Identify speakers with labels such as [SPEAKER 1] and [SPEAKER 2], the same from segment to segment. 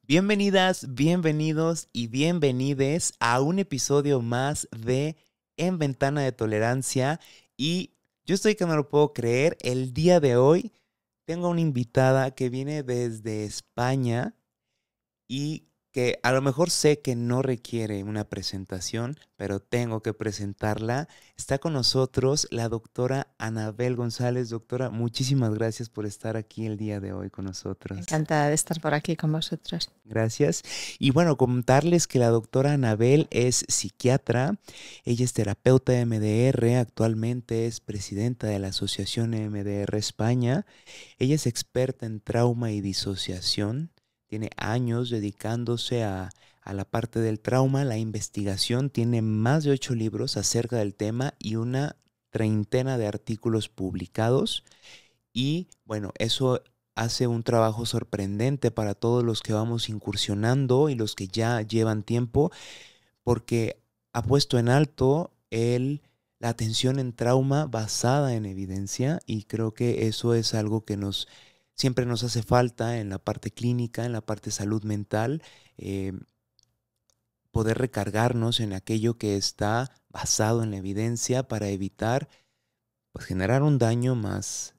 [SPEAKER 1] Bienvenidas, bienvenidos y bienvenides a un episodio más de En Ventana de Tolerancia. Y yo estoy que no lo puedo creer, el día de hoy tengo una invitada que viene desde España y que a lo mejor sé que no requiere una presentación, pero tengo que presentarla. Está con nosotros la doctora Anabel González. Doctora, muchísimas gracias por estar aquí el día de hoy con nosotros.
[SPEAKER 2] Encantada de estar por aquí con vosotros.
[SPEAKER 1] Gracias. Y bueno, contarles que la doctora Anabel es psiquiatra, ella es terapeuta de MDR, actualmente es presidenta de la Asociación MDR España, ella es experta en trauma y disociación, tiene años dedicándose a la parte del trauma, la investigación, tiene más de 8 libros acerca del tema y una treintena de artículos publicados. Y bueno, eso hace un trabajo sorprendente para todos los que vamos incursionando y los que ya llevan tiempo, porque ha puesto en alto la atención en trauma basada en evidencia, y creo que eso es algo que siempre nos hace falta en la parte clínica, en la parte salud mental, eh, poder recargarnos en aquello que está basado en la evidencia para evitar pues generar un daño más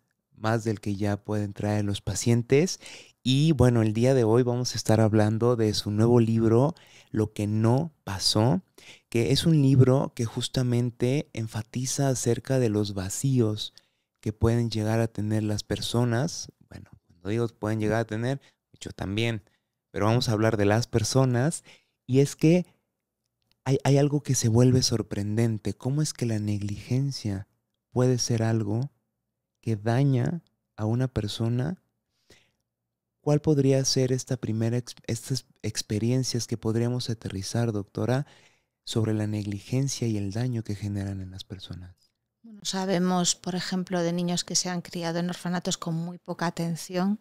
[SPEAKER 1] del que ya pueden traer los pacientes. Y bueno, el día de hoy vamos a estar hablando de su nuevo libro, Lo que no pasó, que es un libro que justamente enfatiza acerca de los vacíos que pueden llegar a tener las personas. Bueno, cuando digo pueden llegar a tener, yo también, pero vamos a hablar de las personas. Y es que hay algo que se vuelve sorprendente. ¿Cómo es que la negligencia puede ser algo que daña a una persona? ¿Cuál podría ser estas experiencias que podríamos aterrizar, doctora, sobre la negligencia y el daño que generan en las personas?
[SPEAKER 2] Bueno, sabemos, por ejemplo, de niños que se han criado en orfanatos con muy poca atención,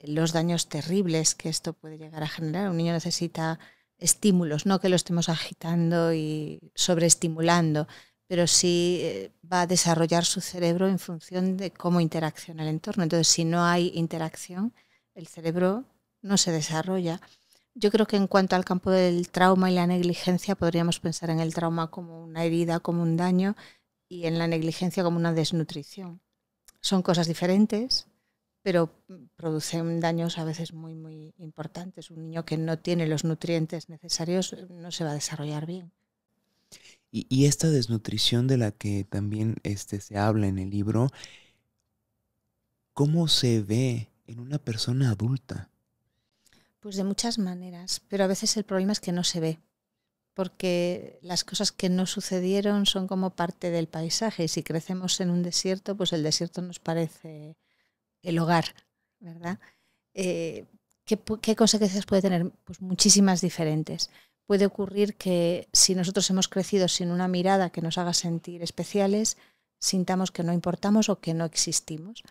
[SPEAKER 2] los daños terribles que esto puede llegar a generar. Un niño necesita estímulos, no que lo estemos agitando y sobreestimulando, pero sí va a desarrollar su cerebro en función de cómo interacciona el entorno. Entonces, si no hay interacción, el cerebro no se desarrolla. Yo creo que en cuanto al campo del trauma y la negligencia, podríamos pensar en el trauma como una herida, como un daño, y en la negligencia como una desnutrición. Son cosas diferentes, pero producen daños a veces muy, muy importantes. Un niño que no tiene los nutrientes necesarios no se va a desarrollar bien.
[SPEAKER 1] Y esta desnutrición de la que también se habla en el libro, ¿cómo se ve en una persona adulta?
[SPEAKER 2] Pues de muchas maneras, pero a veces el problema es que no se ve, porque las cosas que no sucedieron son como parte del paisaje, y si crecemos en un desierto, pues el desierto nos parece el hogar, ¿verdad? ¿Qué consecuencias puede tener? Pues muchísimas diferentes. Puede ocurrir que si nosotros hemos crecido sin una mirada que nos haga sentir especiales, sintamos que no importamos o que no existimos.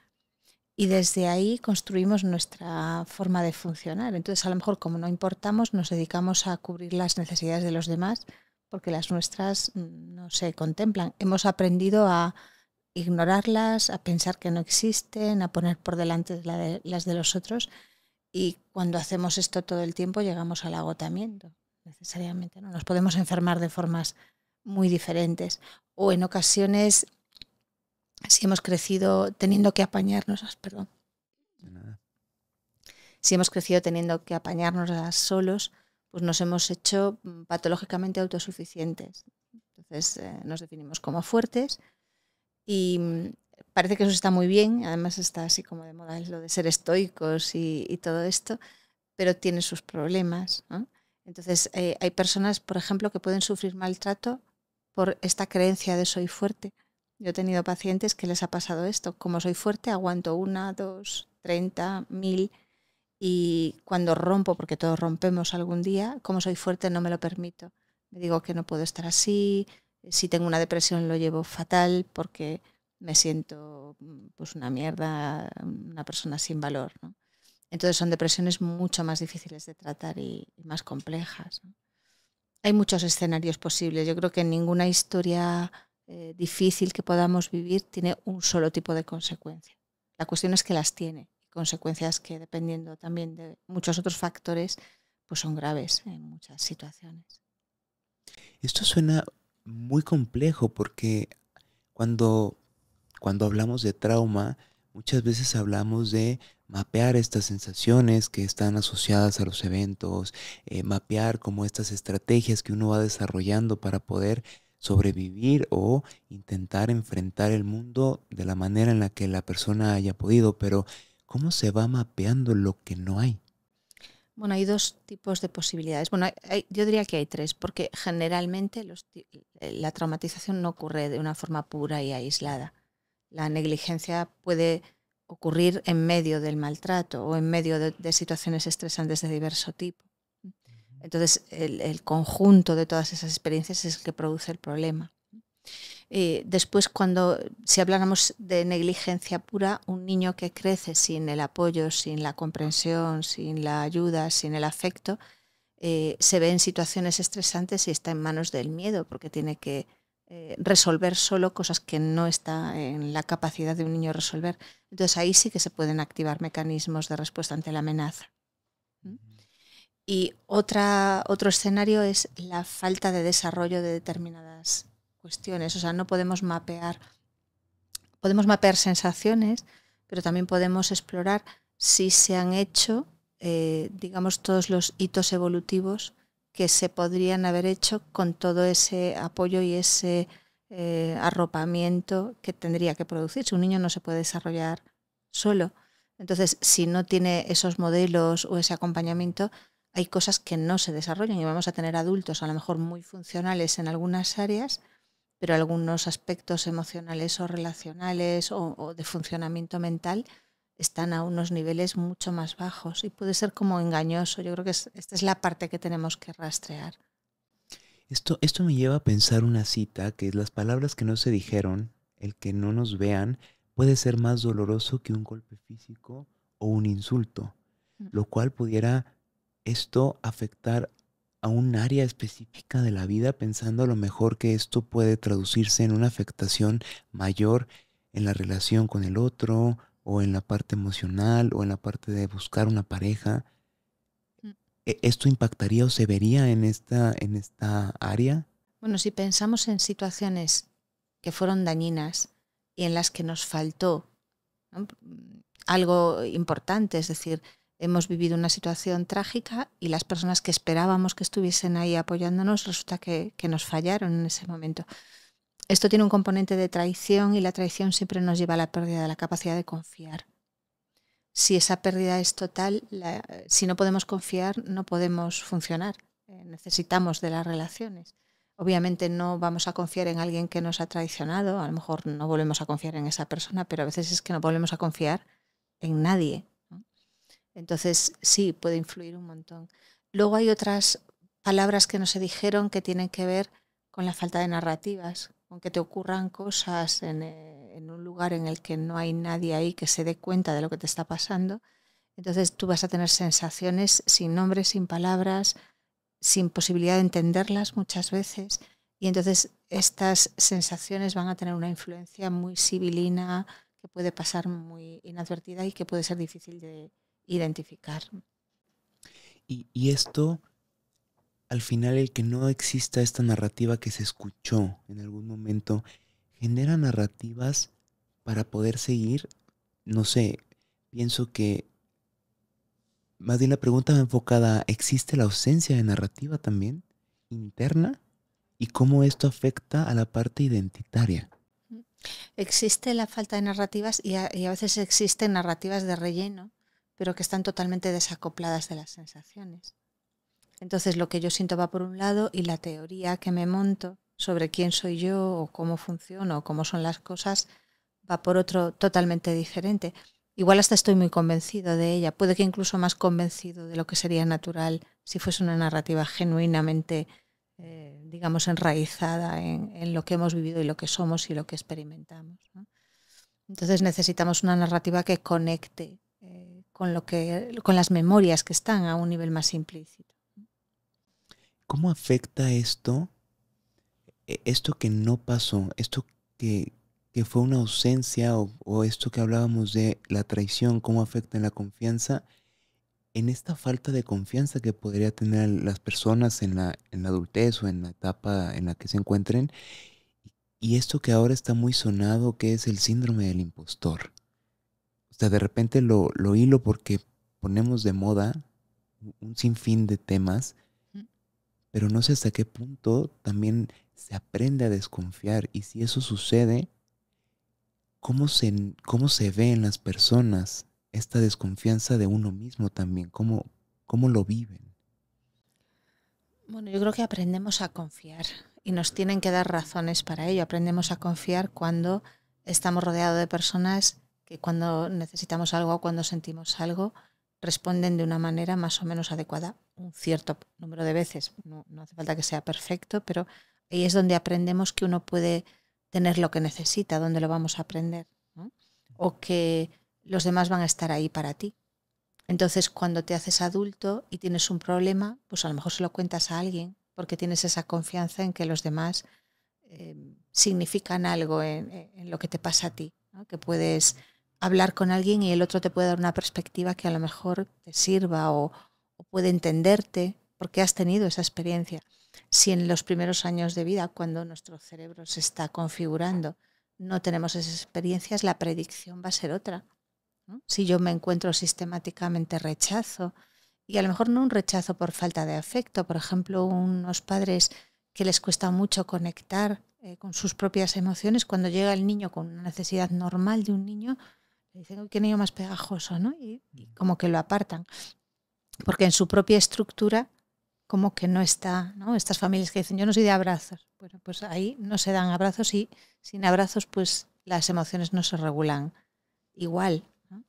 [SPEAKER 2] Y desde ahí construimos nuestra forma de funcionar. Entonces, a lo mejor, como no importamos, nos dedicamos a cubrir las necesidades de los demás porque las nuestras no se contemplan. Hemos aprendido a ignorarlas, a pensar que no existen, a poner por delante las de los otros. Y cuando hacemos esto todo el tiempo, llegamos al agotamiento, necesariamente, ¿no? Nos podemos enfermar de formas muy diferentes. O en ocasiones, si hemos crecido teniendo que apañarnos, perdón,
[SPEAKER 1] Nada.
[SPEAKER 2] si hemos crecido teniendo que apañarnos solos, pues nos hemos hecho patológicamente autosuficientes. Entonces nos definimos como fuertes y parece que eso está muy bien, además está así como de moda lo de ser estoicos y todo esto, pero tiene sus problemas, ¿no? Entonces hay personas, por ejemplo, que pueden sufrir maltrato por esta creencia de soy fuerte. Yo he tenido pacientes que les ha pasado esto, como soy fuerte aguanto 1, 2, 30, 1000, y cuando rompo, porque todos rompemos algún día, como soy fuerte no me lo permito. Me digo que no puedo estar así, si tengo una depresión lo llevo fatal porque me siento pues una mierda, una persona sin valor, ¿no? Entonces son depresiones mucho más difíciles de tratar y más complejas, ¿no? Hay muchos escenarios posibles. Yo creo que ninguna historia difícil que podamos vivir tiene un solo tipo de consecuencia. La cuestión es que las tiene, consecuencias que dependiendo también de muchos otros factores pues son graves en muchas situaciones.
[SPEAKER 1] Esto suena muy complejo porque cuando, cuando hablamos de trauma, muchas veces hablamos de mapear estas sensaciones que están asociadas a los eventos, mapear como estas estrategias que uno va desarrollando para poder sobrevivir o intentar enfrentar el mundo de la manera en la que la persona haya podido, pero ¿cómo se va mapeando lo que no hay?
[SPEAKER 2] Bueno, hay dos tipos de posibilidades. Bueno, yo diría que hay tres, porque generalmente la traumatización no ocurre de una forma pura y aislada. La negligencia puede ocurrir en medio del maltrato o en medio de situaciones estresantes de diverso tipo. Entonces, el conjunto de todas esas experiencias es el que produce el problema. Después, si habláramos de negligencia pura, un niño que crece sin el apoyo, sin la comprensión, sin la ayuda, sin el afecto, se ve en situaciones estresantes y está en manos del miedo, porque tiene que resolver solo cosas que no está en la capacidad de un niño resolver. Entonces ahí sí que se pueden activar mecanismos de respuesta ante la amenaza. Y otro escenario es la falta de desarrollo de determinadas cuestiones. O sea, no podemos mapear sensaciones, pero también podemos explorar si se han hecho, digamos, todos los hitos evolutivos que se podrían haber hecho con todo ese apoyo y ese arropamiento que tendría que producirse. Un niño no se puede desarrollar solo. Entonces, si no tiene esos modelos o ese acompañamiento, hay cosas que no se desarrollan y vamos a tener adultos a lo mejor muy funcionales en algunas áreas, pero algunos aspectos emocionales o relacionales o de funcionamiento mental están a unos niveles mucho más bajos y puede ser como engañoso. Yo creo que esta es la parte que tenemos que rastrear.
[SPEAKER 1] Esto me lleva a pensar una cita, que es: las palabras que no se dijeron, el que no nos vean, puede ser más doloroso que un golpe físico o un insulto, lo cual pudiera esto afectar a un área específica de la vida, pensando a lo mejor que esto puede traducirse en una afectación mayor en la relación con el otro, o en la parte emocional, o en la parte de buscar una pareja. ¿Esto impactaría o se vería en esta área?
[SPEAKER 2] Bueno, si pensamos en situaciones que fueron dañinas y en las que nos faltó, ¿no?, algo importante, es decir, hemos vivido una situación trágica y las personas que esperábamos que estuviesen ahí apoyándonos resulta que nos fallaron en ese momento. Esto tiene un componente de traición y la traición siempre nos lleva a la pérdida de la capacidad de confiar. Si esa pérdida es total, si no podemos confiar, no podemos funcionar. Necesitamos de las relaciones. Obviamente no vamos a confiar en alguien que nos ha traicionado, a lo mejor no volvemos a confiar en esa persona, pero a veces es que no volvemos a confiar en nadie, ¿no? Entonces sí, puede influir un montón. Luego hay otras palabras que no se dijeron que tienen que ver con la falta de narrativas, con que te ocurran cosas en un lugar en el que no hay nadie ahí que se dé cuenta de lo que te está pasando. Entonces tú vas a tener sensaciones sin nombres, sin palabras, sin posibilidad de entenderlas muchas veces. Y entonces estas sensaciones van a tener una influencia muy sibilina que puede pasar muy inadvertida y que puede ser difícil de identificar.
[SPEAKER 1] Y esto, al final, el que no exista esta narrativa que se escuchó en algún momento, genera narrativas para poder seguir. No sé, pienso que más bien la pregunta va enfocada: ¿existe la ausencia de narrativa también interna? ¿Y cómo esto afecta a la parte identitaria?
[SPEAKER 2] Existe la falta de narrativas y a veces existen narrativas de relleno, pero que están totalmente desacopladas de las sensaciones. Entonces lo que yo siento va por un lado y la teoría que me monto sobre quién soy yo o cómo funciono o cómo son las cosas va por otro totalmente diferente. Igual hasta estoy muy convencido de ella, puede que incluso más convencido de lo que sería natural si fuese una narrativa genuinamente, digamos, enraizada en lo que hemos vivido y lo que somos y lo que experimentamos, ¿no? Entonces necesitamos una narrativa que conecte con las memorias que están a un nivel más implícito.
[SPEAKER 1] ¿Cómo afecta esto que no pasó, esto que fue una ausencia, o esto que hablábamos de la traición, cómo afecta en la confianza, en esta falta de confianza que podría tener las personas en la adultez o en la etapa en la que se encuentren, y esto que ahora está muy sonado, que es el síndrome del impostor. O sea, de repente lo hilo porque ponemos de moda un sinfín de temas,
[SPEAKER 2] Mm.
[SPEAKER 1] pero no sé hasta qué punto también se aprende a desconfiar. Y si eso sucede, ¿cómo se ve en las personas esta desconfianza de uno mismo también? ¿Cómo lo viven?
[SPEAKER 2] Bueno, yo creo que aprendemos a confiar y nos tienen que dar razones para ello. Aprendemos a confiar cuando estamos rodeados de personas que cuando necesitamos algo o cuando sentimos algo responden de una manera más o menos adecuada un cierto número de veces. No hace falta que sea perfecto, pero ahí es donde aprendemos que uno puede tener lo que necesita, donde lo vamos a aprender, ¿no? O que los demás van a estar ahí para ti. Entonces, cuando te haces adulto y tienes un problema, pues a lo mejor se lo cuentas a alguien porque tienes esa confianza en que los demás significan algo en lo que te pasa a ti, ¿no? Que puedes hablar con alguien y el otro te puede dar una perspectiva que a lo mejor te sirva o puede entenderte porque has tenido esa experiencia. Si en los primeros años de vida, cuando nuestro cerebro se está configurando, no tenemos esas experiencias, la predicción va a ser otra, ¿no? Si yo me encuentro sistemáticamente rechazo, y a lo mejor no un rechazo por falta de afecto, por ejemplo, unos padres que les cuesta mucho conectar con sus propias emociones, cuando llega el niño con una necesidad normal de un niño, le dicen: "Uy, qué niño más pegajoso", ¿no? Y como que lo apartan, porque en su propia estructura como que no está, ¿no? Estas familias que dicen: "Yo no soy de abrazos", bueno, pues ahí no se dan abrazos y sin abrazos pues las emociones no se regulan igual, ¿no?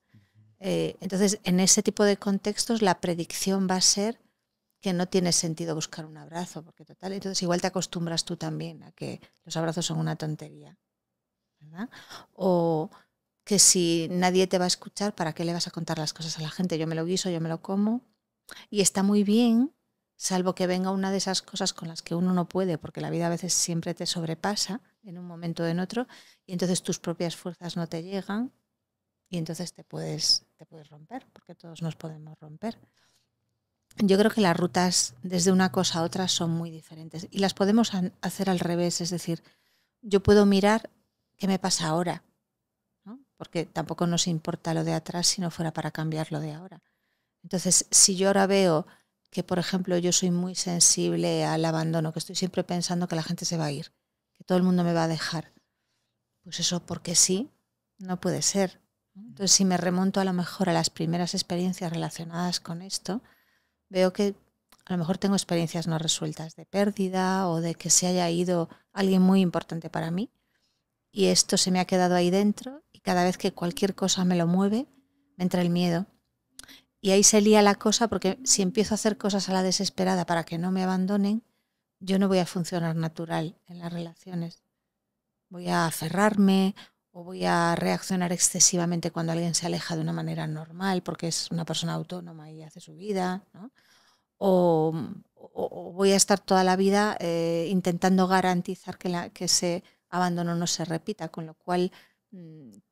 [SPEAKER 2] Entonces, en ese tipo de contextos, la predicción va a ser que no tiene sentido buscar un abrazo, porque total, entonces igual te acostumbras tú también a que los abrazos son una tontería, ¿verdad? O que si nadie te va a escuchar, ¿para qué le vas a contar las cosas a la gente? Yo me lo guiso, yo me lo como, y está muy bien, salvo que venga una de esas cosas con las que uno no puede, porque la vida a veces siempre te sobrepasa en un momento o en otro, y entonces tus propias fuerzas no te llegan, y entonces te puedes romper, porque todos nos podemos romper. Yo creo que las rutas desde una cosa a otra son muy diferentes y las podemos hacer al revés, es decir, yo puedo mirar qué me pasa ahora, ¿no? Porque tampoco nos importa lo de atrás si no fuera para cambiar lo de ahora. Entonces, si yo ahora veo que, por ejemplo, yo soy muy sensible al abandono, que estoy siempre pensando que la gente se va a ir, que todo el mundo me va a dejar, pues eso porque sí, no puede ser, ¿no? Entonces, si me remonto a lo mejor a las primeras experiencias relacionadas con esto, veo que a lo mejor tengo experiencias no resueltas de pérdida o de que se haya ido alguien muy importante para mí y esto se me ha quedado ahí dentro y cada vez que cualquier cosa me lo mueve, me entra el miedo. Y ahí se lía la cosa porque si empiezo a hacer cosas a la desesperada para que no me abandonen, yo no voy a funcionar natural en las relaciones. Voy a aferrarme o voy a reaccionar excesivamente cuando alguien se aleja de una manera normal porque es una persona autónoma y hace su vida, ¿no? O, o voy a estar toda la vida intentando garantizar que ese abandono no se repita, con lo cual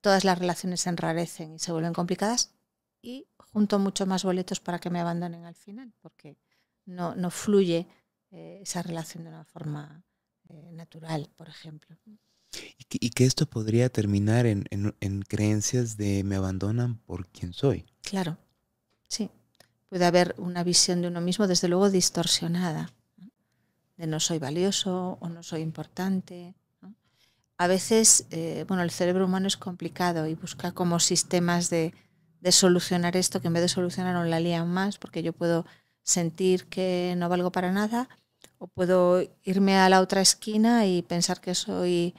[SPEAKER 2] todas las relaciones se enrarecen y se vuelven complicadas y junto mucho más boletos para que me abandonen al final, porque no fluye esa relación de una forma natural, por ejemplo.
[SPEAKER 1] Y que esto podría terminar en creencias de me abandonan por quien soy.
[SPEAKER 2] Claro, sí. Puede haber una visión de uno mismo, desde luego, distorsionada, ¿no? De no soy valioso o no soy importante, ¿no? A veces, bueno, el cerebro humano es complicado y busca como sistemas de solucionar esto, que en vez de solucionarlo la lían más, porque yo puedo sentir que no valgo para nada o puedo irme a la otra esquina y pensar que soy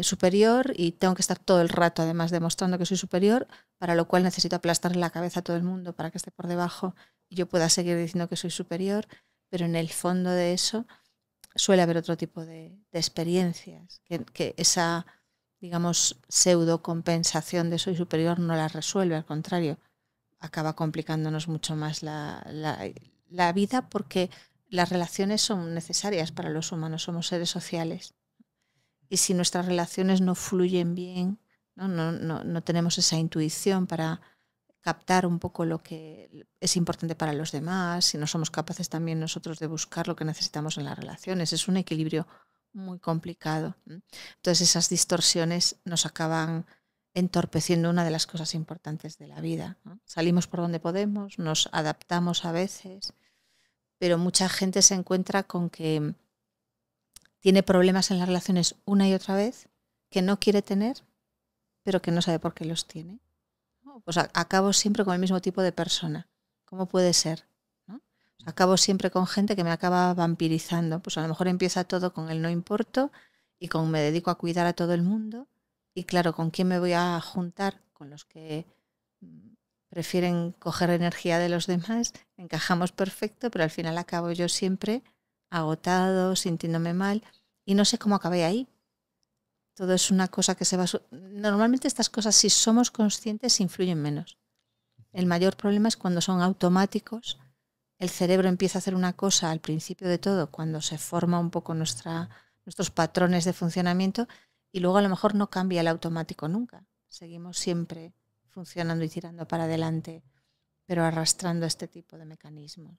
[SPEAKER 2] superior y tengo que estar todo el rato además demostrando que soy superior, para lo cual necesito aplastarle la cabeza a todo el mundo para que esté por debajo y yo pueda seguir diciendo que soy superior, pero en el fondo de eso suele haber otro tipo de experiencias, que esa, digamos, pseudo compensación de soy superior no la resuelve, al contrario, acaba complicándonos mucho más la vida porque las relaciones son necesarias para los humanos, somos seres sociales. Y si nuestras relaciones no fluyen bien, no tenemos esa intuición para captar un poco lo que es importante para los demás, si no somos capaces también nosotros de buscar lo que necesitamos en las relaciones. Es un equilibrio muy complicado. Entonces esas distorsiones nos acaban entorpeciendo una de las cosas importantes de la vida, ¿no? Salimos por donde podemos, nos adaptamos a veces, pero mucha gente se encuentra con que tiene problemas en las relaciones una y otra vez, que no quiere tener, pero que no sabe por qué los tiene. ¿No? Pues acabo siempre con el mismo tipo de persona. ¿Cómo puede ser? ¿No? Acabo siempre con gente que me acaba vampirizando. Pues a lo mejor empieza todo con el no importo y con me dedico a cuidar a todo el mundo. Y claro, ¿con quién me voy a juntar? Con los que prefieren coger energía de los demás. Encajamos perfecto, pero al final acabo yo siempre agotado, sintiéndome mal. Y no sé cómo acabé ahí. Todo es una cosa que se va... Normalmente estas cosas, si somos conscientes, influyen menos. El mayor problema es cuando son automáticos. El cerebro empieza a hacer una cosa al principio de todo, cuando se forma un poco nuestros patrones de funcionamiento, y luego a lo mejor no cambia el automático nunca. Seguimos siempre funcionando y tirando para adelante, pero arrastrando este tipo de mecanismos.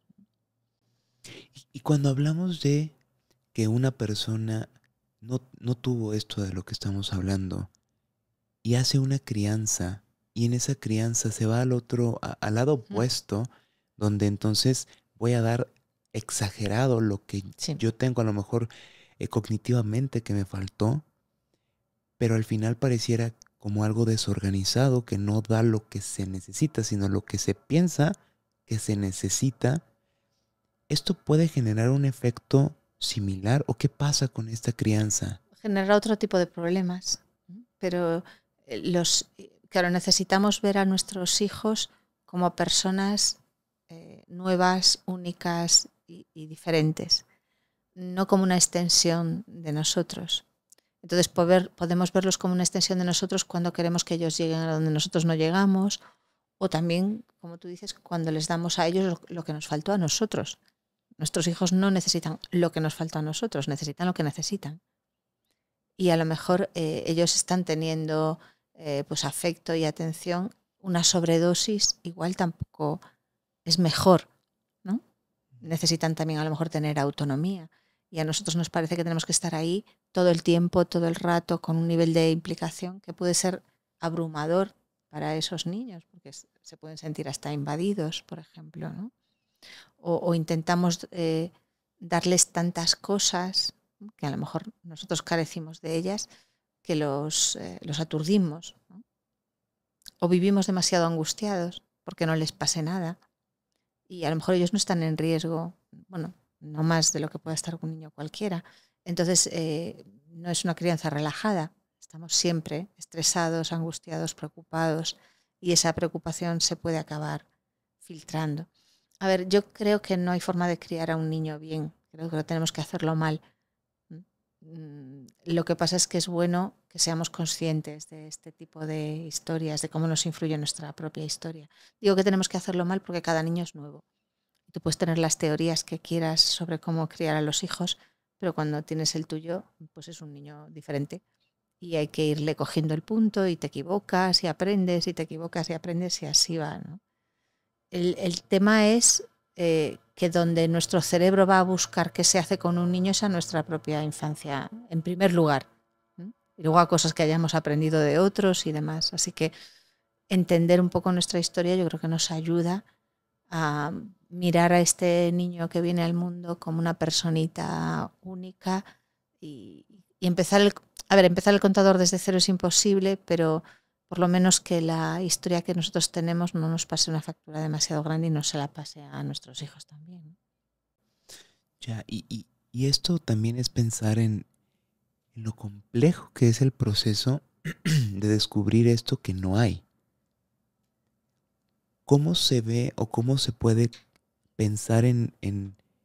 [SPEAKER 1] Y cuando hablamos de que una persona no tuvo esto de lo que estamos hablando y hace una crianza y en esa crianza se va al lado opuesto, donde entonces voy a dar exagerado lo que
[SPEAKER 2] Sí.
[SPEAKER 1] yo tengo a lo mejor cognitivamente que me faltó, pero al final pareciera como algo desorganizado que no da lo que se necesita, sino lo que se piensa que se necesita. ¿Esto puede generar un efecto similar o qué pasa con esta crianza?
[SPEAKER 2] Genera otro tipo de problemas, pero claro, necesitamos ver a nuestros hijos como personas nuevas, únicas y diferentes, no como una extensión de nosotros. Entonces podemos verlos como una extensión de nosotros cuando queremos que ellos lleguen a donde nosotros no llegamos, o también, como tú dices, cuando les damos a ellos lo que nos faltó a nosotros. Nuestros hijos no necesitan lo que nos faltó a nosotros, necesitan lo que necesitan. Y a lo mejor ellos están teniendo pues afecto y atención, una sobredosis igual tampoco es mejor, ¿no? Necesitan también a lo mejor tener autonomía. Y a nosotros nos parece que tenemos que estar ahí todo el tiempo, todo el rato, con un nivel de implicación que puede ser abrumador para esos niños, porque se pueden sentir hasta invadidos, por ejemplo, ¿no? O intentamos darles tantas cosas que a lo mejor nosotros carecimos de ellas, que los aturdimos, ¿no? O vivimos demasiado angustiados porque no les pase nada. Y a lo mejor ellos no están en riesgo, bueno, no más de lo que pueda estar un niño cualquiera. Entonces, no es una crianza relajada. Estamos siempre estresados, angustiados, preocupados, y esa preocupación se puede acabar filtrando. A ver, yo creo que no hay forma de criar a un niño bien. Creo que tenemos que hacerlo mal. Lo que pasa es que es bueno que seamos conscientes de este tipo de historias, de cómo nos influye nuestra propia historia. Digo que tenemos que hacerlo mal porque cada niño es nuevo. Tú puedes tener las teorías que quieras sobre cómo criar a los hijos, pero cuando tienes el tuyo, pues es un niño diferente. Y hay que irle cogiendo el punto y te equivocas y aprendes y te equivocas y aprendes y así va, ¿no? El tema es que donde nuestro cerebro va a buscar qué se hace con un niño es a nuestra propia infancia, en primer lugar, ¿no? Y luego a cosas que hayamos aprendido de otros y demás. Así que entender un poco nuestra historia yo creo que nos ayuda a mirar a este niño que viene al mundo como una personita única y empezar empezar el contador desde cero es imposible, pero por lo menos que la historia que nosotros tenemos no nos pase una factura demasiado grande y no se la pase a nuestros hijos también.
[SPEAKER 1] Ya, y esto también es pensar en lo complejo que es el proceso de descubrir esto que no hay. ¿Cómo se ve o cómo se puede pensar en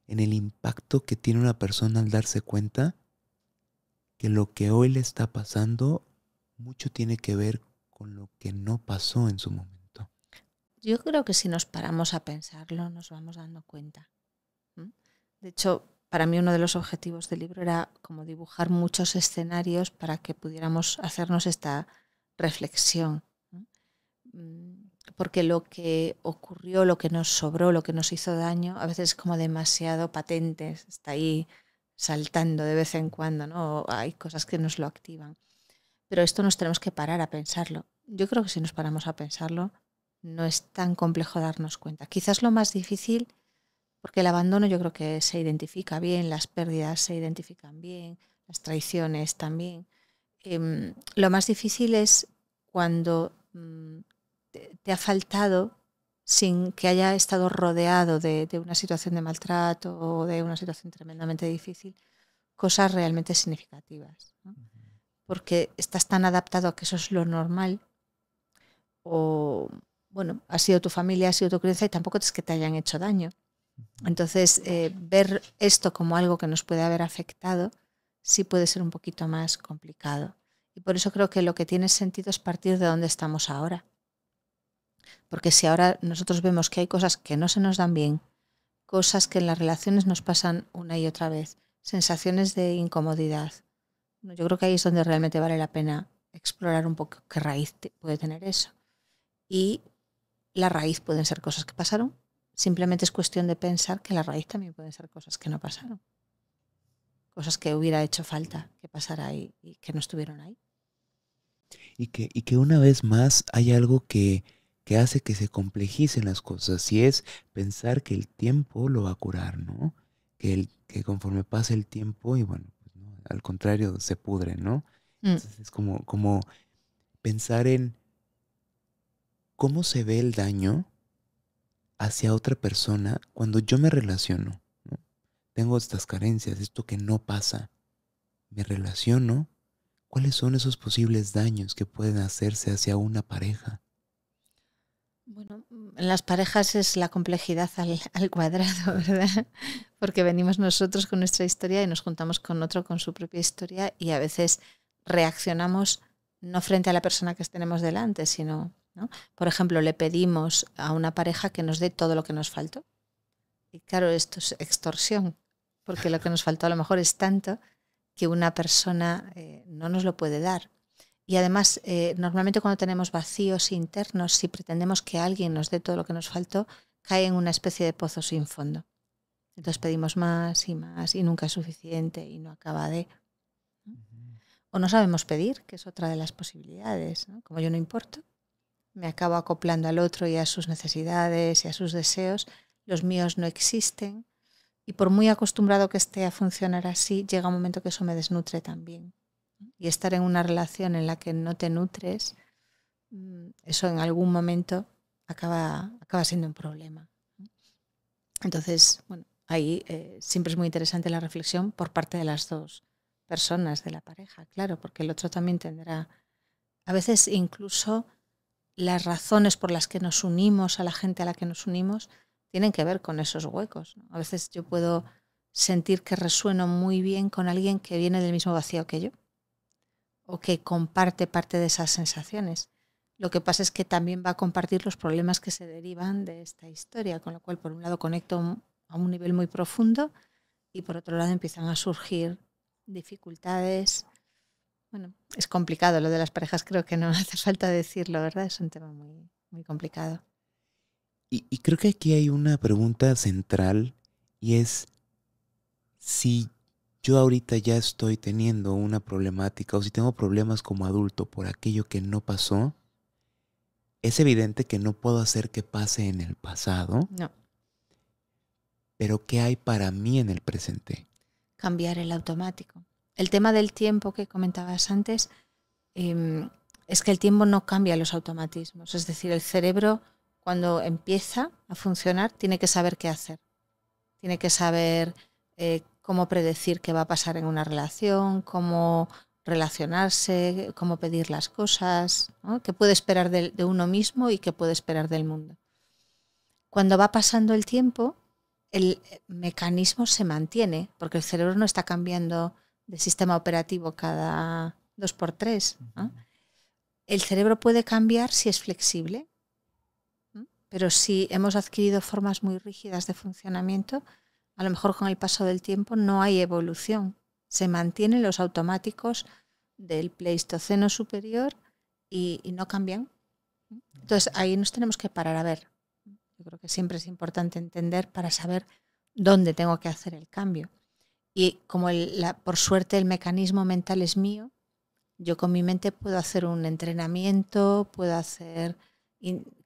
[SPEAKER 1] el impacto que tiene una persona al darse cuenta que lo que hoy le está pasando mucho tiene que ver con lo que no pasó en su momento?
[SPEAKER 2] Yo creo que si nos paramos a pensarlo nos vamos dando cuenta. De hecho, para mí uno de los objetivos del libro era como dibujar muchos escenarios para que pudiéramos hacernos esta reflexión. porque lo que ocurrió, lo que nos sobró, lo que nos hizo daño, a veces es como demasiado patente, está ahí saltando de vez en cuando, ¿no? Hay cosas que nos lo activan. Pero esto nos tenemos que parar a pensarlo. Yo creo que si nos paramos a pensarlo, no es tan complejo darnos cuenta. Quizás lo más difícil, porque el abandono yo creo que se identifica bien, las pérdidas se identifican bien, las traiciones también. Lo más difícil es cuando te ha faltado, sin que haya estado rodeado de una situación de maltrato o de una situación tremendamente difícil, cosas realmente significativas, ¿no? Porque estás tan adaptado a que eso es lo normal, o bueno, ha sido tu familia, ha sido tu crianza y tampoco es que te hayan hecho daño. Entonces, ver esto como algo que nos puede haber afectado sí puede ser un poquito más complicado. Y por eso creo que lo que tiene sentido es partir de donde estamos ahora. Porque si ahora nosotros vemos que hay cosas que no se nos dan bien, cosas que en las relaciones nos pasan una y otra vez, sensaciones de incomodidad, yo creo que ahí es donde realmente vale la pena explorar un poco qué raíz puede tener eso. Y la raíz pueden ser cosas que pasaron, simplemente es cuestión de pensar que la raíz también pueden ser cosas que no pasaron, cosas que hubiera hecho falta que pasara ahí y que no estuvieron ahí.
[SPEAKER 1] Y que una vez más hay algo que hace que se complejicen las cosas, y es pensar que el tiempo lo va a curar, ¿no? Que conforme pasa el tiempo, y bueno, pues, ¿no? Al contrario, se pudre, ¿no?
[SPEAKER 2] Mm.
[SPEAKER 1] Entonces es como pensar en cómo se ve el daño hacia otra persona cuando yo me relaciono, ¿no? Tengo estas carencias, esto que no pasa, me relaciono, ¿cuáles son esos posibles daños que pueden hacerse hacia una pareja?
[SPEAKER 2] Bueno, en las parejas es la complejidad al cuadrado, ¿verdad? Porque venimos nosotros con nuestra historia y nos juntamos con otro con su propia historia y a veces reaccionamos no frente a la persona que tenemos delante, sino, ¿no? Por ejemplo, le pedimos a una pareja que nos dé todo lo que nos faltó. Y claro, esto es extorsión, porque lo que nos faltó a lo mejor es tanto que una persona no nos lo puede dar. Y además, normalmente cuando tenemos vacíos internos, si pretendemos que alguien nos dé todo lo que nos faltó, cae en una especie de pozo sin fondo. Entonces pedimos más y nunca es suficiente y no acaba de... ¿no? O no sabemos pedir, que es otra de las posibilidades, ¿no? Como yo no importo, me acabo acoplando al otro y a sus necesidades y a sus deseos, los míos no existen. Y por muy acostumbrado que esté a funcionar así, llega un momento que eso me desnutre también. Y estar en una relación en la que no te nutres, eso en algún momento acaba siendo un problema. Entonces, bueno, ahí siempre es muy interesante la reflexión por parte de las dos personas de la pareja, claro, porque el otro también tendrá, a veces incluso las razones por las que nos unimos a la gente a la que nos unimos tienen que ver con esos huecos, ¿no? A veces yo puedo sentir que resueno muy bien con alguien que viene del mismo vacío que yo o que comparte parte de esas sensaciones. Lo que pasa es que también va a compartir los problemas que se derivan de esta historia, con lo cual por un lado conecto a un nivel muy profundo y por otro lado empiezan a surgir dificultades. Bueno, es complicado lo de las parejas, creo que no hace falta decirlo, ¿verdad? Es un tema muy, muy complicado.
[SPEAKER 1] Y creo que aquí hay una pregunta central, y es si yo ahorita ya estoy teniendo una problemática o si tengo problemas como adulto por aquello que no pasó, es evidente que no puedo hacer que pase en el pasado,
[SPEAKER 2] No,
[SPEAKER 1] pero ¿qué hay para mí en el presente?
[SPEAKER 2] cambiar el automático. El tema del tiempo que comentabas antes, es que el tiempo no cambia los automatismos. Es decir, el cerebro cuando empieza a funcionar tiene que saber qué hacer. Tiene que saber cómo predecir qué va a pasar en una relación, cómo relacionarse, cómo pedir las cosas, ¿no? Qué puede esperar de uno mismo y qué puede esperar del mundo. Cuando va pasando el tiempo, el mecanismo se mantiene, porque el cerebro no está cambiando de sistema operativo cada 2 por 3, ¿no? El cerebro puede cambiar si es flexible, ¿no? Pero si hemos adquirido formas muy rígidas de funcionamiento, a lo mejor con el paso del tiempo no hay evolución. Se mantienen los automáticos del Pleistoceno superior y no cambian. Entonces ahí nos tenemos que parar a ver. Yo creo que siempre es importante entender para saber dónde tengo que hacer el cambio. Y como por suerte el mecanismo mental es mío, yo con mi mente puedo hacer un entrenamiento, puedo hacer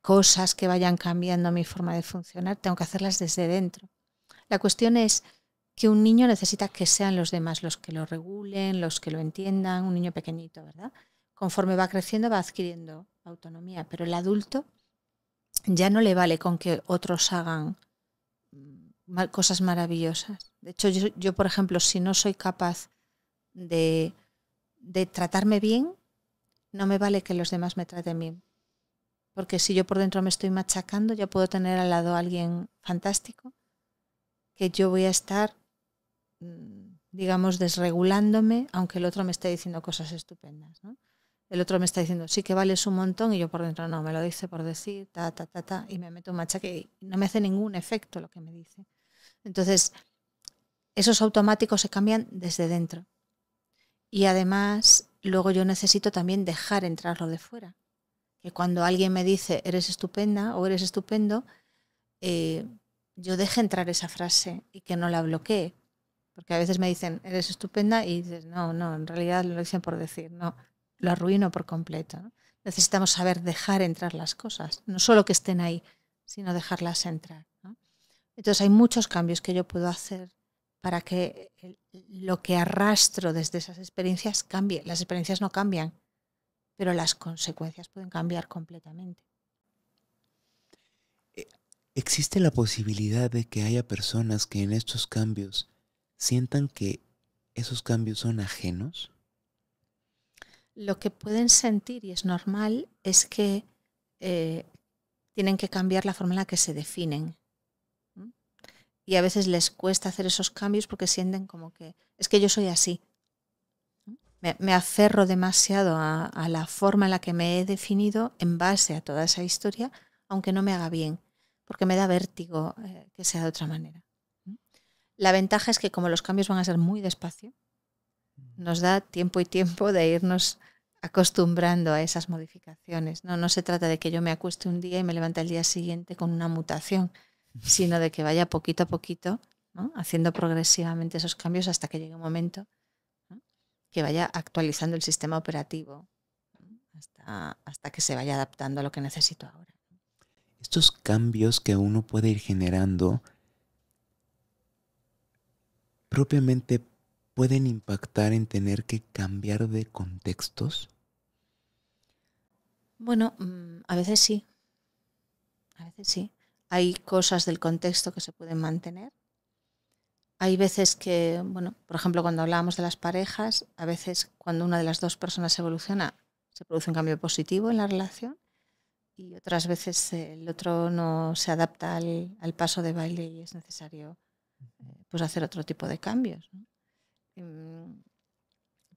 [SPEAKER 2] cosas que vayan cambiando mi forma de funcionar, tengo que hacerlas desde dentro. La cuestión es que un niño necesita que sean los demás los que lo regulen, los que lo entiendan, un niño pequeñito, ¿verdad? Conforme va creciendo va adquiriendo autonomía, pero el adulto ya no le vale con que otros hagan cosas maravillosas. De hecho, yo, por ejemplo, si no soy capaz de tratarme bien, no me vale que los demás me traten bien. Porque si yo por dentro me estoy machacando, ya puedo tener al lado a alguien fantástico, que yo voy a estar, digamos, desregulándome, aunque el otro me esté diciendo cosas estupendas, ¿no? El otro me está diciendo, sí que vales un montón, y yo por dentro no, me lo dice por decir, y me meto un machaque y no me hace ningún efecto lo que me dice. Entonces, esos automáticos se cambian desde dentro. Y además, luego yo necesito también dejar entrar lo de fuera. Que cuando alguien me dice, eres estupenda o eres estupendo, yo deje entrar esa frase y que no la bloquee. Porque a veces me dicen, eres estupenda, y dices, no, en realidad lo dicen por decir, no, lo arruino por completo, ¿no? Necesitamos saber dejar entrar las cosas, no solo que estén ahí, sino dejarlas entrar, ¿no? Entonces hay muchos cambios que yo puedo hacer para que lo que arrastro desde esas experiencias cambie. Las experiencias no cambian, pero las consecuencias pueden cambiar completamente.
[SPEAKER 1] ¿Existe la posibilidad de que haya personas que en estos cambios sientan que esos cambios son ajenos?
[SPEAKER 2] Lo que pueden sentir, y es normal, es que tienen que cambiar la forma en la que se definen. Y a veces les cuesta hacer esos cambios porque sienten como que es que yo soy así. Me aferro demasiado a la forma en la que me he definido en base a toda esa historia, aunque no me haga bien, porque me da vértigo que sea de otra manera. La ventaja es que como los cambios van a ser muy despacio, nos da tiempo y tiempo de irnos acostumbrando a esas modificaciones. No se trata de que yo me acueste un día y me levante al día siguiente con una mutación, sino de que vaya poquito a poquito, ¿no?, haciendo progresivamente esos cambios hasta que llegue un momento, ¿no?, que vaya actualizando el sistema operativo, ¿no?, hasta que se vaya adaptando a lo que necesito ahora.
[SPEAKER 1] Estos cambios que uno puede ir generando propiamente pueden impactar en tener que cambiar de contextos.
[SPEAKER 2] Bueno, a veces sí. A veces sí. Hay cosas del contexto que se pueden mantener. Hay veces que, bueno, por ejemplo, cuando hablábamos de las parejas, a veces cuando una de las dos personas evoluciona, se produce un cambio positivo en la relación, y otras veces el otro no se adapta al paso de baile y es necesario pues hacer otro tipo de cambios, ¿no?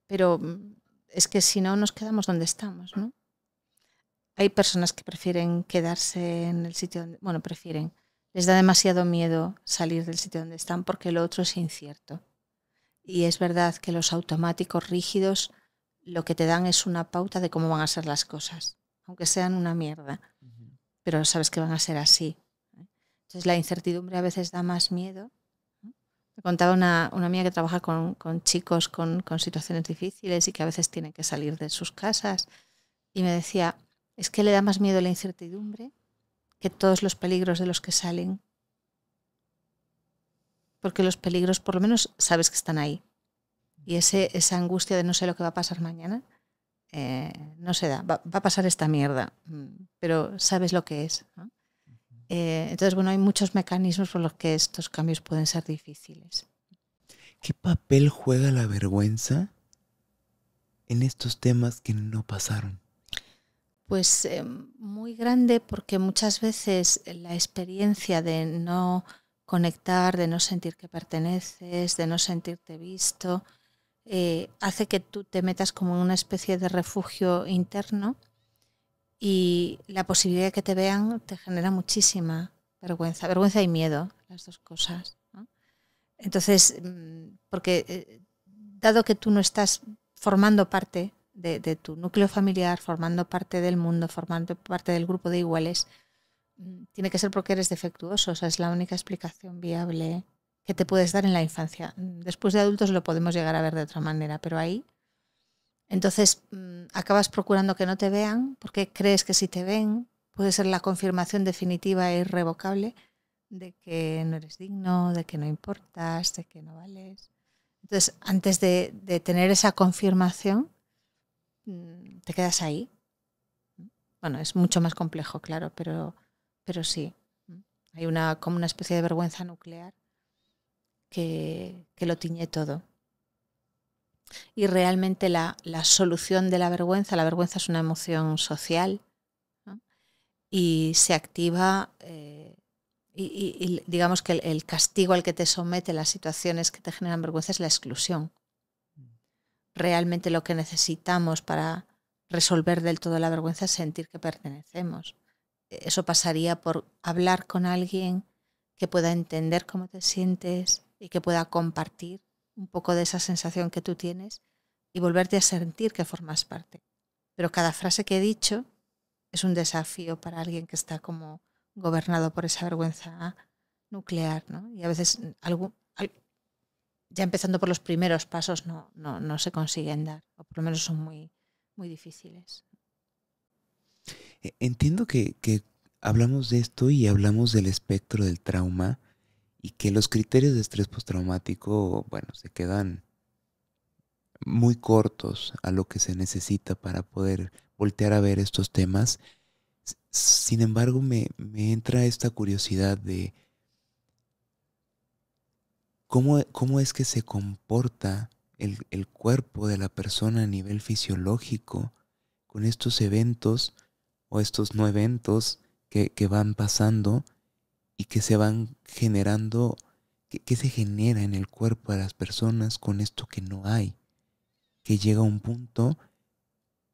[SPEAKER 2] Pero es que si no nos quedamos donde estamos, ¿no? Hay personas que prefieren quedarse en el sitio donde, bueno, les da demasiado miedo salir del sitio donde están porque lo otro es incierto. Y es verdad que los automáticos rígidos lo que te dan es una pauta de cómo van a ser las cosas, aunque sean una mierda, pero sabes que van a ser así. Entonces la incertidumbre a veces da más miedo. Me contaba una amiga que trabaja con chicos con situaciones difíciles y que a veces tienen que salir de sus casas, y me decía, es que le da más miedo la incertidumbre que todos los peligros de los que salen. Porque los peligros por lo menos sabes que están ahí. Y esa angustia de no sé lo que va a pasar mañana, no se da. Va a pasar esta mierda, pero sabes lo que es, ¿no? Entonces, bueno, hay muchos mecanismos por los que estos cambios pueden ser difíciles.
[SPEAKER 1] ¿Qué papel juega la vergüenza en estos temas que no pasaron?
[SPEAKER 2] Pues muy grande, porque muchas veces la experiencia de no conectar, de no sentir que perteneces, de no sentirte visto, hace que tú te metas como en una especie de refugio interno, y la posibilidad de que te vean te genera muchísima vergüenza y miedo, las dos cosas, ¿no? Entonces, porque dado que tú no estás formando parte de tu núcleo familiar, formando parte del mundo, formando parte del grupo de iguales, tiene que ser porque eres defectuoso. O sea, es la única explicación viable que te puedes dar en la infancia. Después de adultos lo podemos llegar a ver de otra manera, pero ahí entonces acabas procurando que no te vean porque crees que si te ven puede ser la confirmación definitiva e irrevocable de que no eres digno, de que no importas, de que no vales. Entonces, antes de tener esa confirmación, te quedas ahí. Bueno, es mucho más complejo, claro, pero sí. Hay como una especie de vergüenza nuclear que lo tiñe todo. Y realmente la solución de la vergüenza es una emoción social, ¿no? Y se activa, y digamos que el castigo al que te somete las situaciones que te generan vergüenza es la exclusión. Realmente lo que necesitamos para resolver del todo la vergüenza es sentir que pertenecemos. Eso pasaría por hablar con alguien que pueda entender cómo te sientes y que pueda compartir un poco de esa sensación que tú tienes y volverte a sentir que formas parte. Pero cada frase que he dicho es un desafío para alguien que está como gobernado por esa vergüenza nuclear, ¿no? Y a veces ya empezando por los primeros pasos no se consiguen dar, o por lo menos son muy, muy difíciles.
[SPEAKER 1] Entiendo que hablamos de esto y hablamos del espectro del trauma y que los criterios de estrés postraumático, bueno, se quedan muy cortos a lo que se necesita para poder voltear a ver estos temas. Sin embargo, me entra esta curiosidad de cómo es que se comporta el cuerpo de la persona a nivel fisiológico con estos eventos o estos no eventos que van pasando y que se van generando, que se genera en el cuerpo de las personas con esto que no hay, que llega a un punto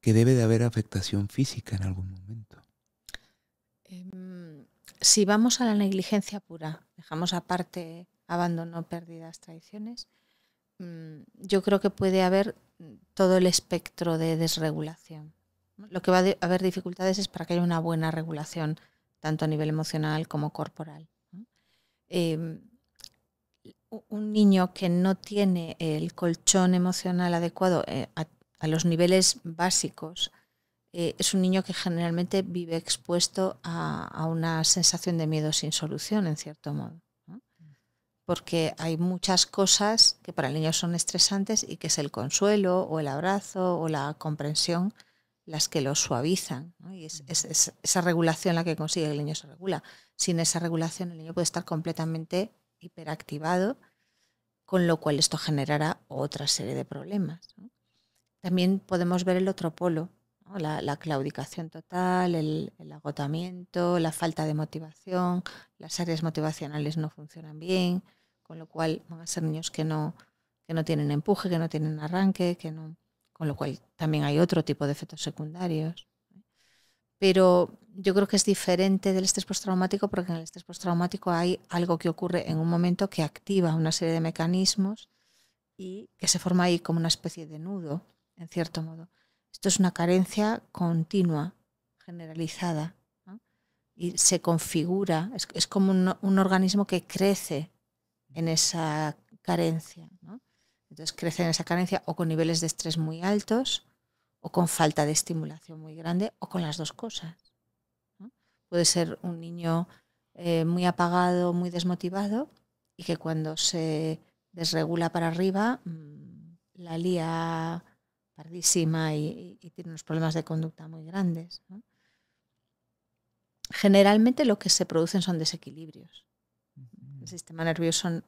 [SPEAKER 1] que debe de haber afectación física en algún momento.
[SPEAKER 2] Si vamos a la negligencia pura, dejamos aparte abandono, pérdidas, traiciones, yo creo que puede haber todo el espectro de desregulación. Lo que va a haber dificultades es para que haya una buena regulación, tanto a nivel emocional como corporal. Un niño que no tiene el colchón emocional adecuado a los niveles básicos, es un niño que generalmente vive expuesto a una sensación de miedo sin solución, en cierto modo, ¿no? Porque hay muchas cosas que para el niño son estresantes y que es el consuelo o el abrazo o la comprensión las que lo suavizan, ¿no? Y es esa regulación la que consigue que el niño se regula. Sin esa regulación el niño puede estar completamente hiperactivado, con lo cual esto generará otra serie de problemas, ¿no? También podemos ver el otro polo, ¿no? La claudicación total, el agotamiento, la falta de motivación, las áreas motivacionales no funcionan bien, con lo cual van a ser niños que no tienen empuje, que no tienen arranque, con lo cual también hay otro tipo de efectos secundarios. Pero yo creo que es diferente del estrés postraumático porque en el estrés postraumático hay algo que ocurre en un momento que activa una serie de mecanismos y que se forma ahí como una especie de nudo, en cierto modo. Esto es una carencia continua, generalizada, ¿no? Y se configura, es como un organismo que crece en esa carencia, ¿no? Entonces crece en esa carencia o con niveles de estrés muy altos o con falta de estimulación muy grande o con las dos cosas, ¿no? Puede ser un niño muy apagado, muy desmotivado y que cuando se desregula para arriba la lía pardísima y tiene unos problemas de conducta muy grandes, ¿no? Generalmente lo que se producen son desequilibrios. El sistema nervioso,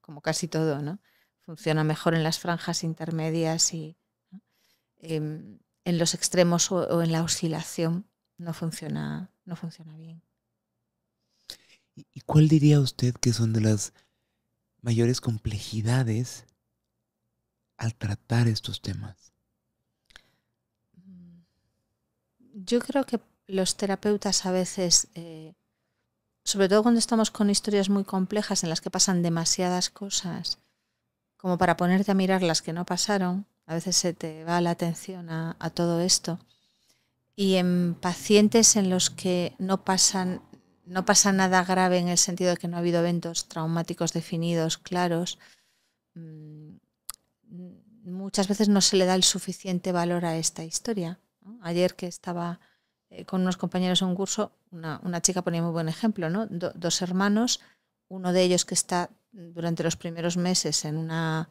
[SPEAKER 2] como casi todo, ¿no? Funciona mejor en las franjas intermedias y, ¿no? En los extremos o en la oscilación no funciona bien.
[SPEAKER 1] ¿Y cuál diría usted que son de las mayores complejidades al tratar estos temas?
[SPEAKER 2] Yo creo que los terapeutas a veces, sobre todo cuando estamos con historias muy complejas en las que pasan demasiadas cosas, como para ponerte a mirar las que no pasaron, A veces se te va la atención a todo esto. Y en pacientes en los que no pasa nada grave en el sentido de que no ha habido eventos traumáticos definidos, claros, muchas veces no se le da el suficiente valor a esta historia, ¿no? Ayer que estaba con unos compañeros en un curso, una chica ponía muy buen ejemplo, ¿no? Dos hermanos, uno de ellos que está durante los primeros meses en una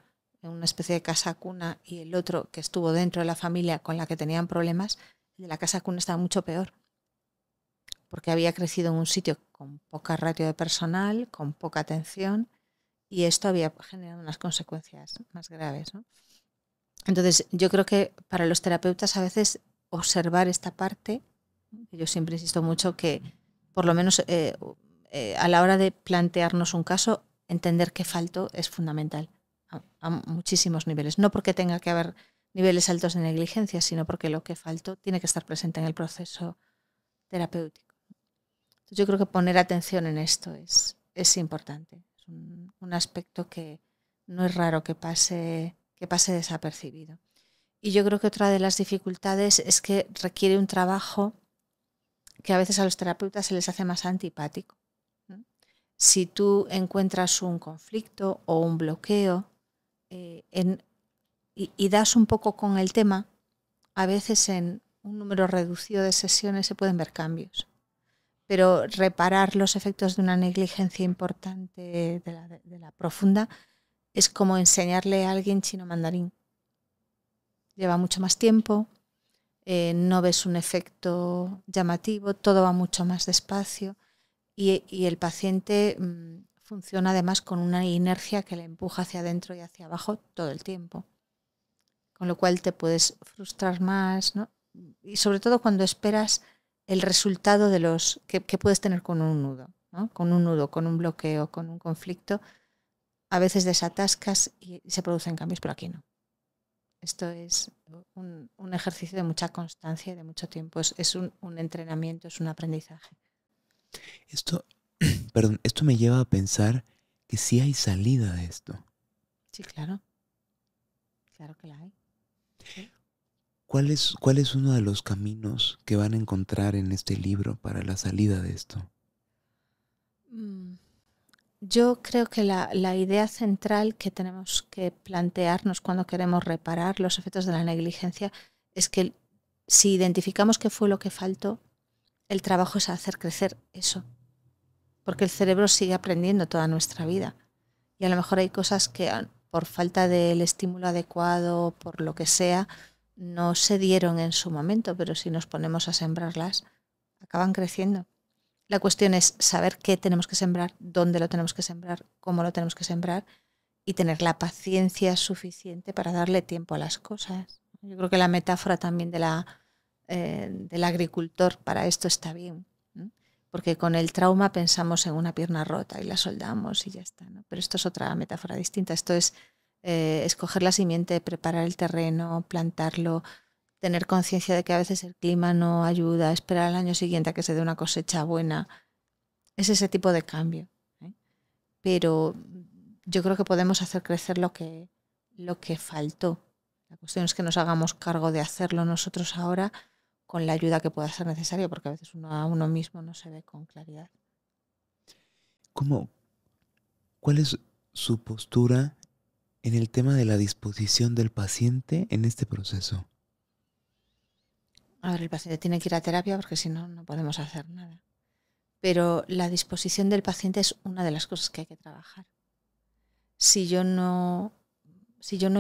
[SPEAKER 2] especie de casa cuna y el otro que estuvo dentro de la familia con la que tenían problemas. El de la casa cuna estaba mucho peor, porque había crecido en un sitio con poca ratio de personal, con poca atención, y esto había generado unas consecuencias más graves, ¿no? Entonces, yo creo que para los terapeutas a veces observar esta parte, yo siempre insisto mucho que por lo menos a la hora de plantearnos un caso, entender qué faltó es fundamental a muchísimos niveles. No porque tenga que haber niveles altos de negligencia, sino porque lo que faltó tiene que estar presente en el proceso terapéutico. Entonces, yo creo que poner atención en esto es importante. Es un aspecto que no es raro que pase desapercibido. Y yo creo que otra de las dificultades es que requiere un trabajo que a veces a los terapeutas se les hace más antipático, ¿no? Si tú encuentras un conflicto o un bloqueo y das un poco con el tema, a veces en un número reducido de sesiones se pueden ver cambios. Pero reparar los efectos de una negligencia importante de la profunda es como enseñarle a alguien chino mandarín. Lleva mucho más tiempo, no ves un efecto llamativo, todo va mucho más despacio y el paciente funciona además con una inercia que le empuja hacia adentro y hacia abajo todo el tiempo. Con lo cual te puedes frustrar más, ¿no? Y sobre todo cuando esperas el resultado de los que puedes tener con un nudo, ¿no? Con un nudo, con un bloqueo, con un conflicto, a veces desatascas y se producen cambios, pero aquí no. Esto es un ejercicio de mucha constancia y de mucho tiempo. Es un entrenamiento, es un aprendizaje.
[SPEAKER 1] Esto me lleva a pensar que sí hay salida de esto.
[SPEAKER 2] Sí, claro. Claro que la hay. ¿Sí?
[SPEAKER 1] ¿Cuál es uno de los caminos que van a encontrar en este libro para la salida de esto?
[SPEAKER 2] Yo creo que la idea central que tenemos que plantearnos cuando queremos reparar los efectos de la negligencia es que si identificamos qué fue lo que faltó, el trabajo es hacer crecer eso. Porque el cerebro sigue aprendiendo toda nuestra vida. Y a lo mejor hay cosas que por falta del estímulo adecuado, por lo que sea, no se dieron en su momento, pero si nos ponemos a sembrarlas, acaban creciendo. La cuestión es saber qué tenemos que sembrar, dónde lo tenemos que sembrar, cómo lo tenemos que sembrar y tener la paciencia suficiente para darle tiempo a las cosas. Yo creo que la metáfora también del agricultor para esto está bien, ¿no? Porque con el trauma pensamos en una pierna rota y la soldamos y ya está, ¿no? Pero esto es otra metáfora distinta. Esto es escoger la simiente, preparar el terreno, plantarlo, tener conciencia de que a veces el clima no ayuda, esperar al año siguiente a que se dé una cosecha buena. Es ese tipo de cambio, ¿eh? Pero yo creo que podemos hacer crecer lo que faltó. La cuestión es que nos hagamos cargo de hacerlo nosotros ahora con la ayuda que pueda ser necesaria, porque a veces a uno mismo no se ve con claridad.
[SPEAKER 1] ¿Cuál es su postura en el tema de la disposición del paciente en este proceso?
[SPEAKER 2] A ver, el paciente tiene que ir a terapia porque si no, no podemos hacer nada. Pero la disposición del paciente es una de las cosas que hay que trabajar. Si yo no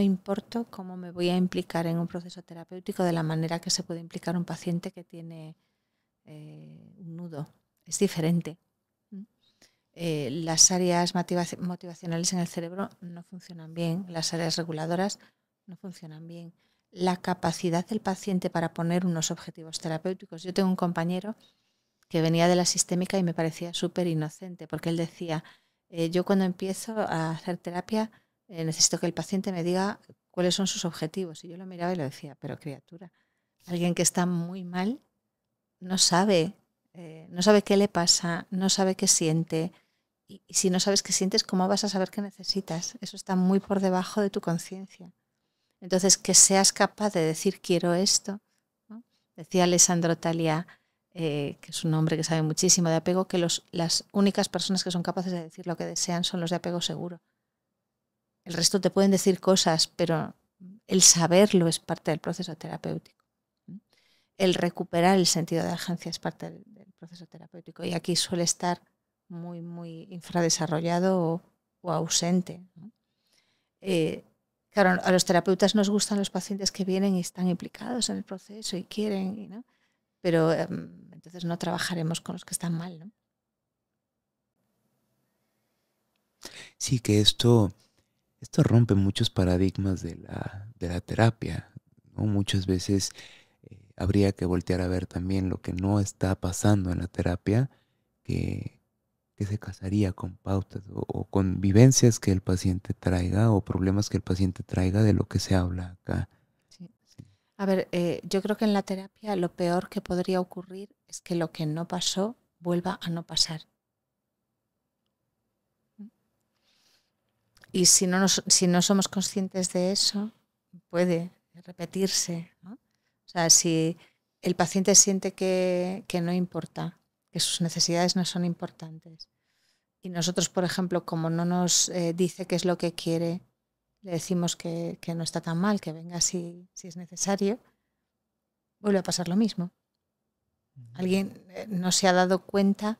[SPEAKER 2] importo, ¿cómo me voy a implicar en un proceso terapéutico de la manera que se puede implicar un paciente que tiene un nudo? Es diferente. Las áreas motivacionales en el cerebro no funcionan bien, las áreas reguladoras no funcionan bien. La capacidad del paciente para poner unos objetivos terapéuticos. Yo tengo un compañero que venía de la sistémica y me parecía súper inocente, porque él decía, yo cuando empiezo a hacer terapia necesito que el paciente me diga cuáles son sus objetivos. Y yo lo miraba y lo decía, pero criatura, alguien que está muy mal no sabe qué le pasa, no sabe qué siente. Y si no sabes qué sientes, ¿cómo vas a saber qué necesitas? Eso está muy por debajo de tu conciencia. Entonces, que seas capaz de decir quiero esto, ¿no? Decía Alessandro Talia, que es un hombre que sabe muchísimo de apego, que las únicas personas que son capaces de decir lo que desean son los de apego seguro. El resto te pueden decir cosas, pero el saberlo es parte del proceso terapéutico. El recuperar el sentido de agencia es parte del proceso terapéutico. Y aquí suele estar muy, muy infradesarrollado o ausente, ¿no? Claro, a los terapeutas nos gustan los pacientes que vienen y están implicados en el proceso y quieren, ¿no? Pero entonces no trabajaremos con los que están mal, ¿no?
[SPEAKER 1] Sí, que esto rompe muchos paradigmas de la terapia, ¿no? Muchas veces habría que voltear a ver también lo que no está pasando en la terapia, que se casaría con pautas o con vivencias que el paciente traiga o problemas que el paciente traiga de lo que se habla acá.
[SPEAKER 2] Sí.
[SPEAKER 1] Sí.
[SPEAKER 2] A ver, yo creo que en la terapia lo peor que podría ocurrir es que lo que no pasó vuelva a no pasar. Y si no somos conscientes de eso, puede repetirse, ¿no? O sea, si el paciente siente que no importa, que sus necesidades no son importantes, y nosotros, por ejemplo, como no nos dice qué es lo que quiere, le decimos que no está tan mal, que venga si es necesario, vuelve a pasar lo mismo. Alguien no se ha dado cuenta.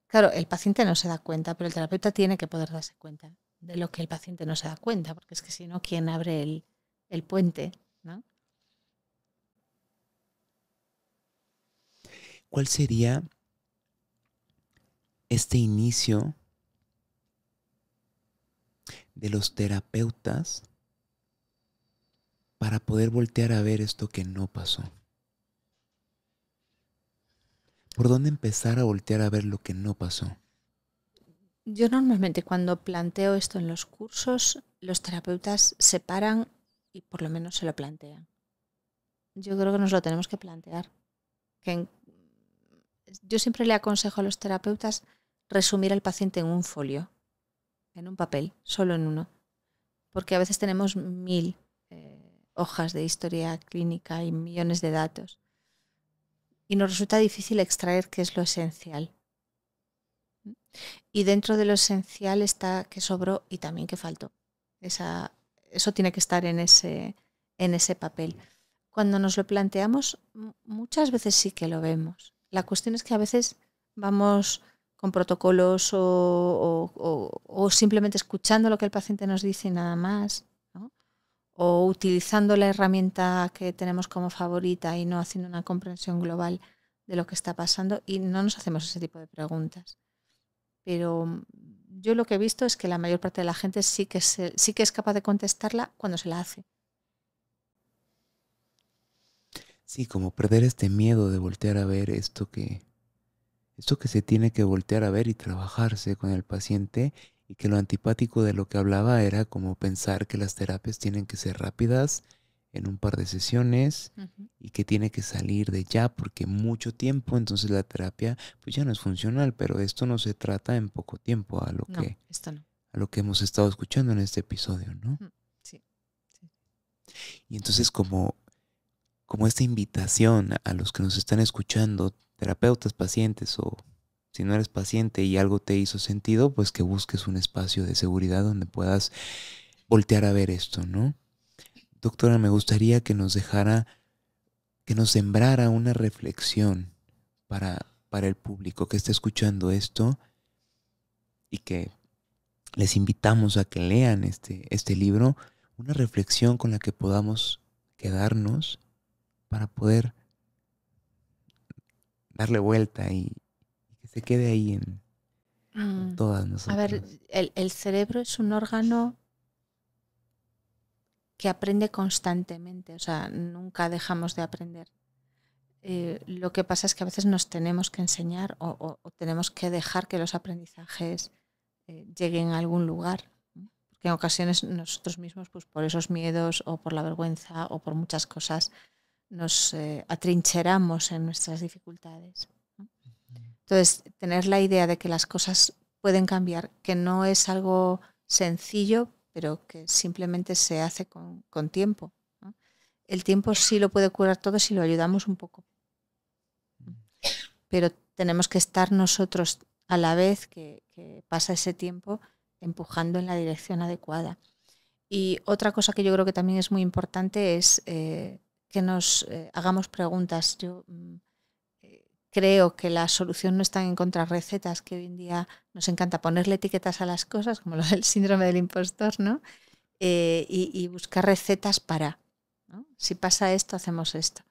[SPEAKER 2] Claro, el paciente no se da cuenta, pero el terapeuta tiene que poder darse cuenta de lo que el paciente no se da cuenta, porque es que si no, ¿quién abre el puente, ¿no?
[SPEAKER 1] ¿Cuál sería este inicio de los terapeutas para poder voltear a ver esto que no pasó? ¿Por dónde empezar a voltear a ver lo que no pasó?
[SPEAKER 2] Yo normalmente cuando planteo esto en los cursos, los terapeutas se paran y por lo menos se lo plantean. Yo creo que nos lo tenemos que plantear. Yo siempre le aconsejo a los terapeutas resumir al paciente en un folio, en un papel, solo en uno, porque a veces tenemos 1000 hojas de historia clínica y millones de datos y nos resulta difícil extraer qué es lo esencial. Y dentro de lo esencial está qué sobró y también qué faltó. Eso tiene que estar en ese papel. Cuando nos lo planteamos, muchas veces sí que lo vemos. La cuestión es que a veces vamos con protocolos o simplemente escuchando lo que el paciente nos dice y nada más, ¿no? O utilizando la herramienta que tenemos como favorita y no haciendo una comprensión global de lo que está pasando y no nos hacemos ese tipo de preguntas. Pero yo lo que he visto es que la mayor parte de la gente sí que es capaz de contestarla cuando se la hace.
[SPEAKER 1] Sí, como perder este miedo de voltear a ver esto que se tiene que voltear a ver y trabajarse con el paciente, y que lo antipático de lo que hablaba era como pensar que las terapias tienen que ser rápidas en un par de sesiones y que tiene que salir de ya porque mucho tiempo, entonces la terapia pues ya no es funcional, pero esto no se trata en poco tiempo
[SPEAKER 2] No, esto no.
[SPEAKER 1] a lo que hemos estado escuchando en este episodio, ¿no?
[SPEAKER 2] Sí.
[SPEAKER 1] Y entonces como esta invitación a los que nos están escuchando, terapeutas, pacientes, o si no eres paciente y algo te hizo sentido, pues que busques un espacio de seguridad donde puedas voltear a ver esto, ¿no? Doctora, me gustaría que nos dejara, que nos sembrara una reflexión para el público que está escuchando esto, y que les invitamos a que lean este libro, una reflexión con la que podamos quedarnos para poder darle vuelta y que se quede ahí en todas
[SPEAKER 2] A ver,
[SPEAKER 1] nosotras.
[SPEAKER 2] el cerebro es un órgano que aprende constantemente, o sea, nunca dejamos de aprender. Lo que pasa es que a veces nos tenemos que enseñar o tenemos que dejar que los aprendizajes lleguen a algún lugar, ¿no? Porque en ocasiones nosotros mismos, pues por esos miedos o por la vergüenza o por muchas cosas, nos atrincheramos en nuestras dificultades, ¿no? Entonces, tener la idea de que las cosas pueden cambiar, que no es algo sencillo, pero que simplemente se hace con tiempo, el tiempo sí lo puede curar todo si lo ayudamos un poco. Pero tenemos que estar nosotros a la vez que pasa ese tiempo empujando en la dirección adecuada. Y otra cosa que yo creo que también es muy importante es que nos hagamos preguntas. Yo creo que la solución no está en encontrar recetas, que hoy en día nos encanta ponerle etiquetas a las cosas, como lo del síndrome del impostor, ¿no? Y buscar recetas para, ¿no? Si pasa esto, hacemos esto.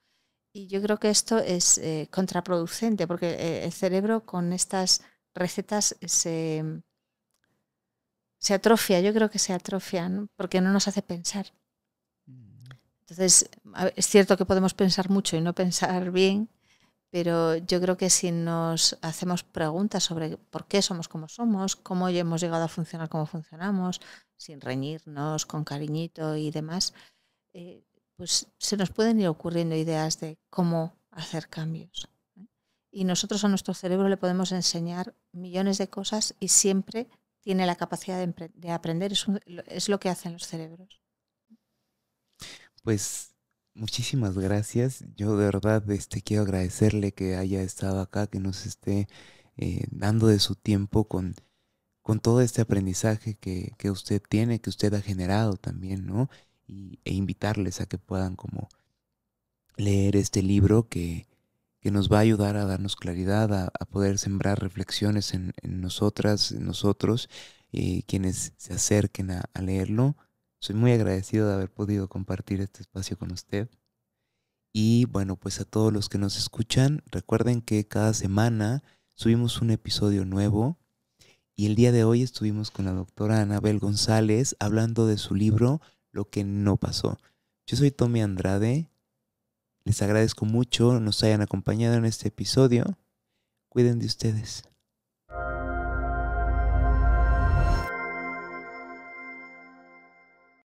[SPEAKER 2] Y yo creo que esto es contraproducente, porque el cerebro con estas recetas se atrofia, yo creo que se atrofia, ¿no? Porque no nos hace pensar. Entonces, es cierto que podemos pensar mucho y no pensar bien, pero yo creo que si nos hacemos preguntas sobre por qué somos como somos, cómo hemos llegado a funcionar como funcionamos, sin reñirnos, con cariñito y demás, pues se nos pueden ir ocurriendo ideas de cómo hacer cambios. Y nosotros a nuestro cerebro le podemos enseñar millones de cosas y siempre tiene la capacidad de aprender. Es lo que hacen los cerebros.
[SPEAKER 1] Pues muchísimas gracias. Yo de verdad quiero agradecerle que haya estado acá, que nos esté dando de su tiempo con todo este aprendizaje que usted tiene, que usted ha generado también, ¿no? E invitarles a que puedan como leer este libro que nos va a ayudar a darnos claridad, a poder sembrar reflexiones en nosotras, en nosotros, quienes se acerquen a leerlo. Soy muy agradecido de haber podido compartir este espacio con usted. Y bueno, pues a todos los que nos escuchan, recuerden que cada semana subimos un episodio nuevo y el día de hoy estuvimos con la doctora Anabel González hablando de su libro Lo que no pasó. Yo soy Tommy Andrade, les agradezco mucho nos hayan acompañado en este episodio. Cuiden de ustedes.